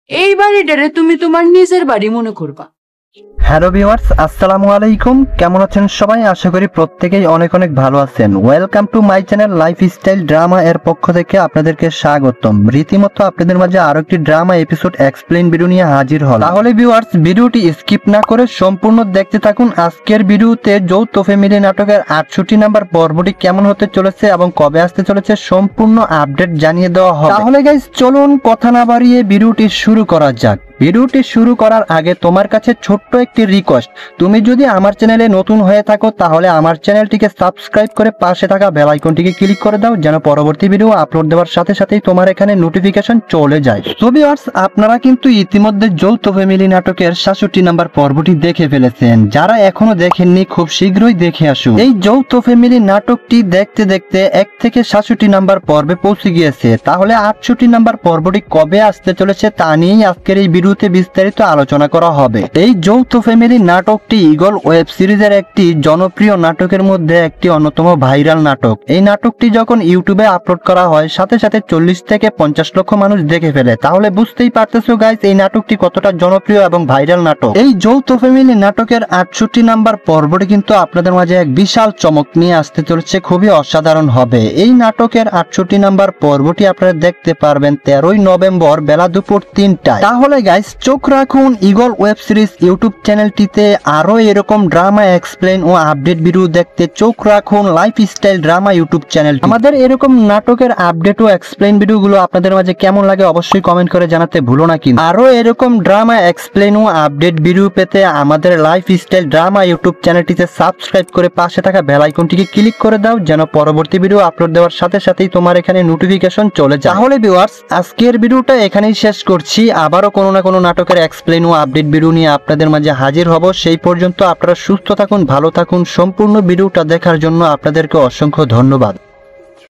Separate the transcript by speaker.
Speaker 1: এই বাড়িটারে তুমি তোমার নিজের বাড়ি মনে করবা।
Speaker 2: হ্যালো ভিউয়ার্স, আসসালামু আলাইকুম। কেমন আছেন সবাই? আশা করি প্রত্যেকেই অনেক অনেক ভালো আছেন। Welcome to my channel lifestyle drama এর পক্ষ থেকে আপনাদেরকে স্বাগতম। রীতিমতো আপনাদের মাঝে আরো একটি ড্রামা এপিসোড এক্সপ্লেইন ভিডিও নিয়ে হাজির হলাম। তাহলে ভিউয়ার্স, ভিডিওটি স্কিপ না করে সম্পূর্ণ দেখতে থাকুন। আজকের ভিডিওতে যৌথ ফ্যামিলি নাটকের 68 নাম্বার পর্বটি কেমন হতে চলেছে এবং কবে আসতে চলেছে সম্পূর্ণ আপডেট জানিয়ে দেওয়া হবে। তাহলে গাইস চলুন কথা না বাড়িয়ে ভিডিওটি শুরু করা যাক। ভিডিওটি শুরু করার আগে তোমার কাছে ছোট্ট একটি রিকোয়েস্ট, তুমি যদি আমার চ্যানেলে নতুন হয়ে থাকো তাহলে আমার চ্যানেলটিকে সাবস্ক্রাইব করে পাশে থাকা বেল আইকনটিকে ক্লিক করে দাও, যেন পরবর্তী ভিডিও আপলোড দেওয়ার সাথে সাথেই তোমার এখানে নোটিফিকেশন চলে যায়। তো ভিউয়ার্স, আপনারা কিন্তু ইতিমধ্যে যৌথ ফ্যামিলি নাটকের 66 নাম্বার পর্বটি দেখে ফেলেছেন। যারা এখনো দেখেননি খুব শীঘ্রই দেখে আসুন। এই যৌথ ফ্যামিলি নাটকটি দেখতে দেখতে 1 থেকে 67 নাম্বার পর্বে পৌঁছে গিয়েছে। তাহলে 68 নাম্বার পর্বটি কবে আসতে চলেছে তা নিয়েই আজকের এই ভিডিওতে বিস্তারিত আলোচনা করা হবে। এই যৌথ ফ্যামিলি নাটকটি ঈগল ওয়েব সিরিজের একটি জনপ্রিয় নাটকের মধ্যে একটি অন্যতম ভাইরাল নাটক। এই নাটকটি যখন ইউটিউবে আপলোড করা হয় সাথে সাথে 40 থেকে 50 লক্ষ মানুষ দেখে ফেলে। তাহলে বুঝতেই পারতেছো গাইস এই নাটকটি কতটা জনপ্রিয় এবং ভাইরাল নাটক। এই যৌথ ফ্যামিলি নাটকের 68 নাম্বার পর্বটি কিন্তু আপনাদের মাঝে এক বিশাল চমক নিয়ে আসতে চলেছে, খুবই অসাধারণ হবে। এই নাটকের 68 নাম্বার পর্বটি আপনারা দেখতে পারবেন 13ই নভেম্বর বেলা দুপুর 3টায়। তাহলে গাইস চোখ রাখুন ঈগল ওয়েব সিরিজ ইউটিউব চ্যানেলটিতে। আরো এরকম ড্রামা এক্সপ্লেন ও আপডেট ভিডিও দেখতে চোখ রাখুন লাইফস্টাইল ড্রামা ইউটিউব চ্যানেল। আমাদের এরকম নাটকের আপডেট ও এক্সপ্লেন ভিডিওগুলো আপনাদের মাঝে কেমন লাগে অবশ্যই কমেন্ট করে জানাতে ভুলো না। কিন্তু আরো এরকম ড্রামা এক্সপ্লেন ও আপডেট ভিডিও পেতে আমাদের লাইফস্টাইল ড্রামা ইউটিউব চ্যানেলটিতে সাবস্ক্রাইব করে পাশে থাকা বেল আইকনটিকে ক্লিক করে দাও, যেন পরবর্তী ভিডিও আপলোড দেওয়ার সাথে সাথেই তোমার এখানে নোটিফিকেশন চলে যায়। তাহলে ভিউয়ার্স, আজকের ভিডিওটা এখানেই শেষ করছি। আবারও কোনো না কোনো নাটকের এক্সপ্লেন ও আপডেট ভিডিও নিয়ে আপনাদের মাঝে হাজির হব। সেই পর্যন্ত আপনারা সুস্থ থাকুন, ভালো থাকুন। সম্পূর্ণ ভিডিওটা দেখার জন্য আপনাদেরকে অসংখ্য ধন্যবাদ।